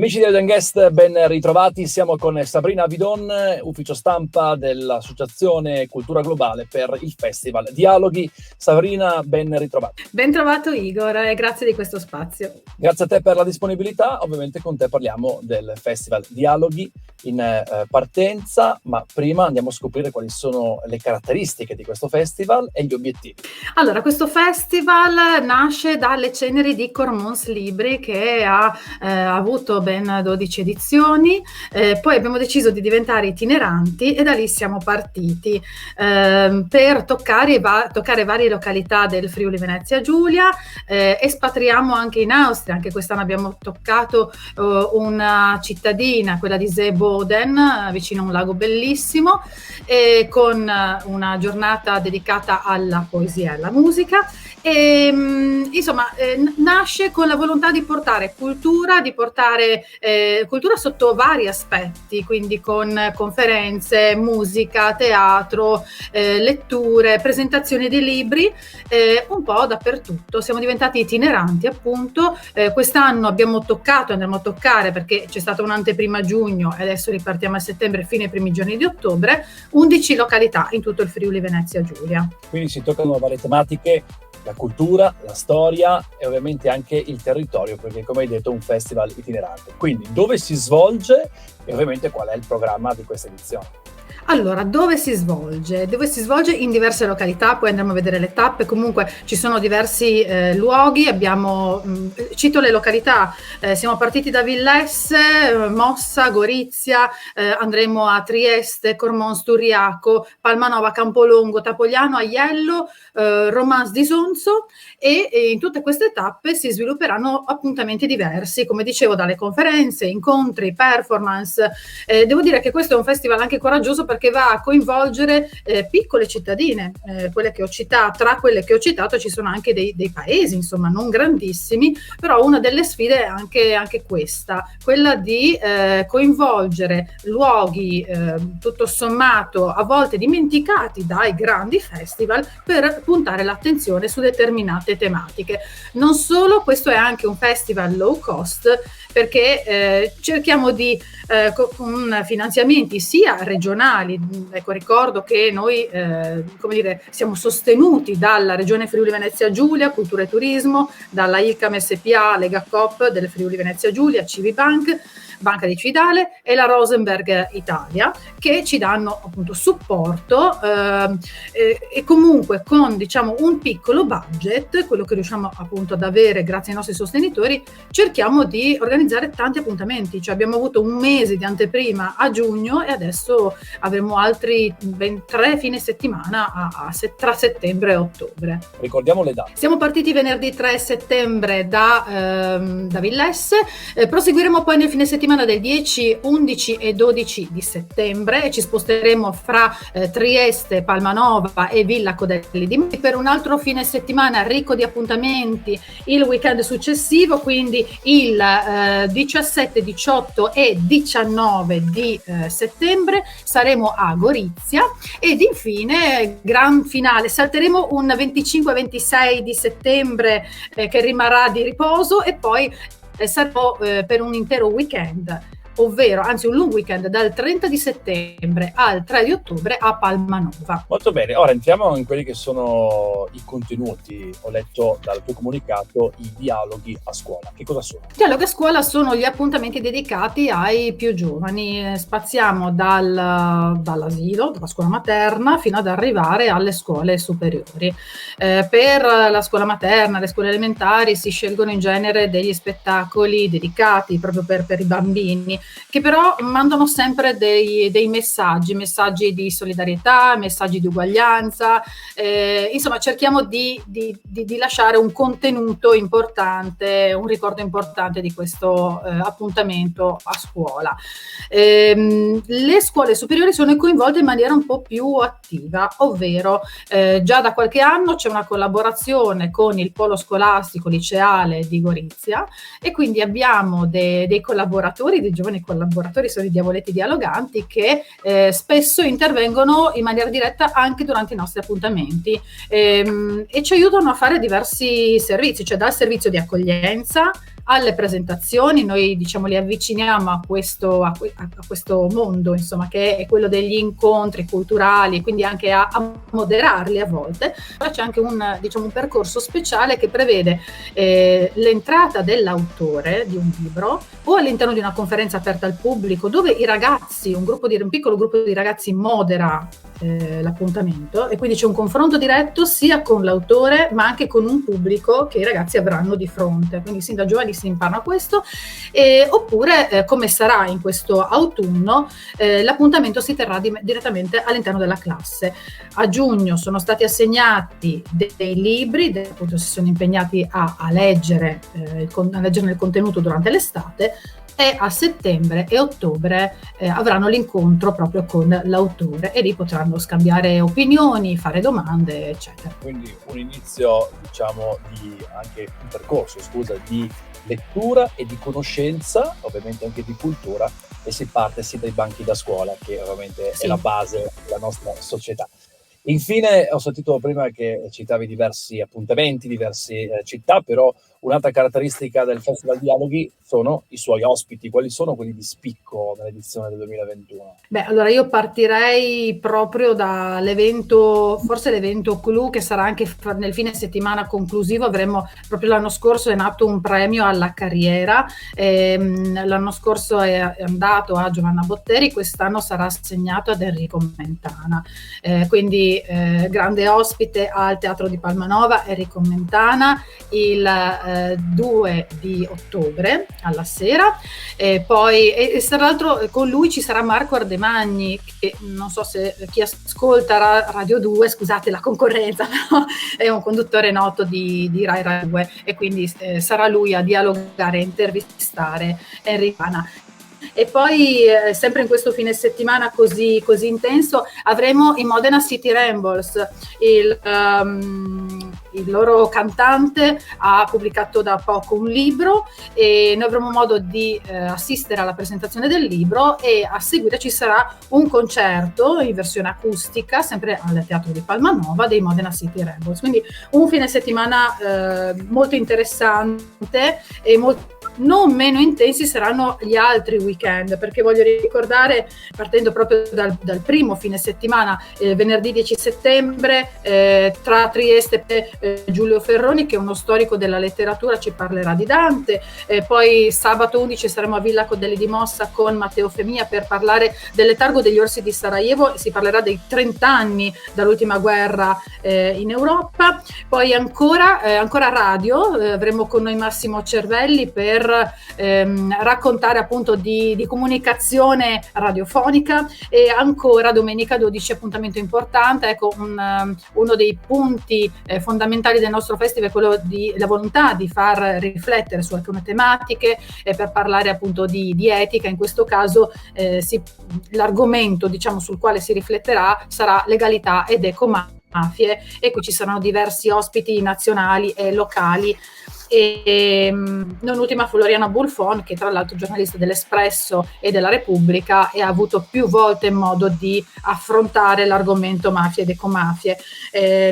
Amici di Audio & Guest, ben ritrovati. Siamo con Sabrina Vidon, ufficio stampa dell'Associazione Cultura Globale per il Festival Dialoghi. Sabrina, ben ritrovata. Ben trovato Igor e grazie di questo spazio. Grazie a te per la disponibilità. Ovviamente con te parliamo del Festival Dialoghi in partenza, ma prima andiamo a scoprire quali sono le caratteristiche di questo festival e gli obiettivi. Allora, questo festival nasce dalle ceneri di Cormons Libri, che ha avuto ben 12 edizioni, poi abbiamo deciso di diventare itineranti e da lì siamo partiti per toccare varie località del Friuli Venezia Giulia. Espatriamo anche in Austria, anche quest'anno abbiamo toccato una cittadina, quella di Seeboden, vicino a un lago bellissimo, con una giornata dedicata alla poesia e alla musica. Nasce con la volontà di portare cultura sotto vari aspetti, quindi con conferenze, musica, teatro, letture, presentazioni di libri, un po' dappertutto. Siamo diventati itineranti, appunto. Quest'anno andremo a toccare, perché c'è stata un'anteprima a giugno e adesso ripartiamo a settembre, fine ai primi giorni di ottobre, 11 località in tutto il Friuli Venezia Giulia. Quindi si toccano varie tematiche: la cultura, la storia e ovviamente anche il territorio, perché come hai detto è un festival itinerante. Quindi dove si svolge e ovviamente qual è il programma di questa edizione? Allora, dove si svolge? In diverse località, poi andremo a vedere le tappe. Comunque ci sono diversi luoghi, cito le località, siamo partiti da Villesse, Mossa, Gorizia, andremo a Trieste, Cormons, Turiaco, Palmanova, Campolongo, Tapogliano, Aiello, Romans di Sonzo, e in tutte queste tappe si svilupperanno appuntamenti diversi, come dicevo, dalle conferenze, incontri, performance. Devo dire che questo è un festival anche coraggioso, perché va a coinvolgere piccole cittadine, quelle che ho citato. Tra quelle che ho citato ci sono anche dei paesi, insomma, non grandissimi, però una delle sfide è anche questa, quella di coinvolgere luoghi tutto sommato a volte dimenticati dai grandi festival, per puntare l'attenzione su determinate tematiche. Non solo, questo è anche un festival low cost, perché cerchiamo di con finanziamenti sia regionali. Ecco, ricordo che noi siamo sostenuti dalla Regione Friuli Venezia Giulia, Cultura e Turismo, dalla ILCAM SPA, Lega Coop del Friuli Venezia Giulia, Civibank, Banca di Cidale e la Rosenberg Italia, che ci danno appunto supporto e comunque con, diciamo, un piccolo budget, quello che riusciamo appunto ad avere grazie ai nostri sostenitori, cerchiamo di organizzare tanti appuntamenti. Cioè abbiamo avuto un mese di anteprima a giugno e adesso avremo altri 3 fine settimana tra settembre e ottobre. Ricordiamo le date. Siamo partiti venerdì 3 settembre da Villesse, proseguiremo poi nel fine settimana del 10, 11 e 12 di settembre, e ci sposteremo fra Trieste, Palmanova e Villa Codelli di Mari per un altro fine settimana ricco di appuntamenti il weekend successivo, quindi il 17, 18 e 19 di settembre saremo a Gorizia, ed infine gran finale salteremo un 25-26 di settembre che rimarrà di riposo, e poi sarò per un intero weekend, anzi un lungo weekend, dal 30 di settembre al 3 di ottobre a Palmanova. Molto bene, ora entriamo in quelli che sono i contenuti. Ho letto dal tuo comunicato i dialoghi a scuola. Che cosa sono? I dialoghi a scuola sono gli appuntamenti dedicati ai più giovani. Spaziamo dall'asilo, dalla scuola materna, fino ad arrivare alle scuole superiori. Per la scuola materna, le scuole elementari, si scelgono in genere degli spettacoli dedicati proprio per i bambini, che però mandano sempre dei messaggi di solidarietà, messaggi di uguaglianza. Insomma, cerchiamo di lasciare un contenuto importante, un ricordo importante di questo appuntamento a scuola. Le scuole superiori sono coinvolte in maniera un po' più attiva, ovvero già da qualche anno c'è una collaborazione con il polo scolastico liceale di Gorizia, e quindi abbiamo dei collaboratori, dei giovani collaboratori, sono i diavoletti dialoganti, che spesso intervengono in maniera diretta anche durante i nostri appuntamenti e ci aiutano a fare diversi servizi, cioè dal servizio di accoglienza alle presentazioni. Noi diciamo li avviciniamo a questo mondo, insomma, che è quello degli incontri culturali, quindi anche a moderarli a volte. Poi c'è anche un percorso speciale che prevede l'entrata dell'autore di un libro o all'interno di una conferenza aperta al pubblico, dove i ragazzi, un piccolo gruppo di ragazzi modera l'appuntamento, e quindi c'è un confronto diretto sia con l'autore ma anche con un pubblico che i ragazzi avranno di fronte, quindi sin da giovani si impara questo. Oppure come sarà in questo autunno, l'appuntamento si terrà direttamente all'interno della classe. A giugno sono stati assegnati dei libri, appunto si sono impegnati a leggere il contenuto durante l'estate, e a settembre e ottobre avranno l'incontro proprio con l'autore, e lì potranno scambiare opinioni, fare domande, eccetera. Quindi un inizio, anche un percorso, di lettura e di conoscenza, ovviamente anche di cultura, e si parte dai banchi da scuola, che ovviamente è la base della nostra società. Infine, ho sentito prima che citavi diversi appuntamenti, diverse città, però un'altra caratteristica del Festival Dialoghi sono i suoi ospiti. Quali sono quelli di spicco nell'edizione del 2021? Allora io partirei proprio dall'evento, forse l'evento clou, che sarà anche nel fine settimana conclusivo. Avremo, proprio l'anno scorso è nato un premio alla carriera, l'anno scorso è andato a Giovanna Botteri, quest'anno sarà assegnato ad Enrico Mentana, quindi grande ospite al Teatro di Palmanova Enrico Mentana il 2 di ottobre alla sera, poi tra l'altro con lui ci sarà Marco Ardemagni, che non so se chi ascolta Radio 2, scusate la concorrenza, però è un conduttore noto di Rai Radio 2, e quindi sarà lui a dialogare e intervistare Enrico Mentana. E poi sempre in questo fine settimana così intenso avremo i Modena City Rambles. Il loro cantante ha pubblicato da poco un libro, e noi avremo modo di assistere alla presentazione del libro, e a seguire ci sarà un concerto in versione acustica sempre al Teatro di Palmanova dei Modena City Rambles. Quindi un fine settimana molto interessante, e non meno intensi saranno gli altri weekend, perché voglio ricordare, partendo proprio dal primo fine settimana, venerdì 10 settembre tra Trieste e Giulio Ferroni, che è uno storico della letteratura, ci parlerà di Dante. Poi sabato 11 saremo a Villa Codelli di Mossa con Matteo Femia per parlare del letargo degli orsi di Sarajevo, e si parlerà dei 30 anni dall'ultima guerra in Europa. Poi ancora radio, avremo con noi Massimo Cervelli per raccontare appunto di comunicazione radiofonica. E ancora domenica 12 appuntamento importante, ecco, uno dei punti fondamentali del nostro festival è quello di la volontà di far riflettere su alcune tematiche, per parlare appunto di etica. In questo caso l'argomento sul quale si rifletterà sarà legalità ed ecomafie, e qui ci saranno diversi ospiti nazionali e locali. E non ultima Floriana Bulfon, che tra l'altro è giornalista dell'Espresso e della Repubblica, e ha avuto più volte modo di affrontare l'argomento mafie ed ecomafie.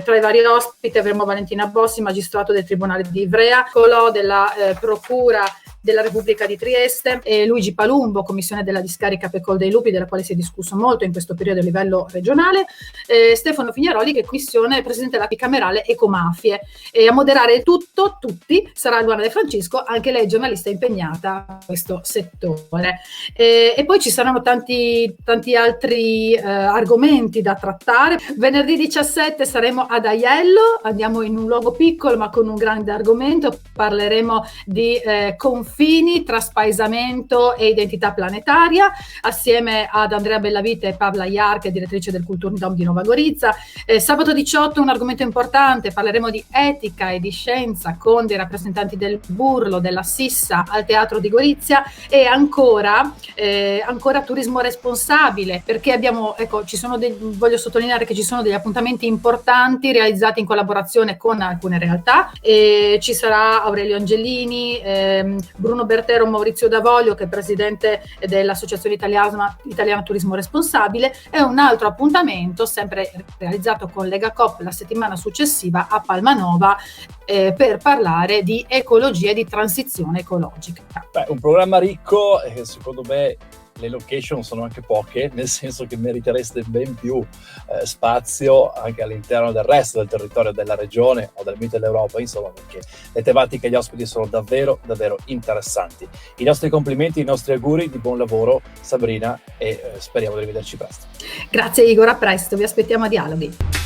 Tra i vari ospiti avremo Valentina Bossi, magistrato del Tribunale di Ivrea, Colò della Procura della Repubblica di Trieste, e Luigi Palumbo, commissione della discarica Pecol dei Lupi, della quale si è discusso molto in questo periodo a livello regionale, Stefano Fignaroli, che è commissione presidente della bicamerale Ecomafie, e a moderare tutti sarà Luana De Francisco, anche lei giornalista impegnata in questo settore. E poi ci saranno tanti altri argomenti da trattare. Venerdì 17 saremo ad Aiello, andiamo in un luogo piccolo ma con un grande argomento, parleremo di confini tra spaesamento e identità planetaria, assieme ad Andrea Bellavita e Pavla Iar, che è direttrice del Kulturnidom di Nova Gorica. Sabato 18 un argomento importante, parleremo di etica e di scienza con dei rappresentanti del Burlo, della Sissa al Teatro di Gorizia, e ancora turismo responsabile, perché voglio sottolineare che ci sono degli appuntamenti importanti realizzati in collaborazione con alcune realtà. Ci sarà Aurelio Angelini, Bruno Bertero, Maurizio D'Avoglio, che è presidente dell'Associazione Italiana Turismo Responsabile, e un altro appuntamento sempre realizzato con Lega Coop la settimana successiva a Palmanova, per parlare di ecologia e di transizione ecologica. Beh, un programma ricco, secondo me le location sono anche poche, nel senso che meritereste ben più spazio anche all'interno del resto del territorio della regione o del medio dell'Europa, insomma, perché le tematiche e gli ospiti sono davvero, davvero interessanti. I nostri complimenti, i nostri auguri di buon lavoro, Sabrina, e speriamo di rivederci presto. Grazie Igor, a presto, vi aspettiamo a Dialoghi.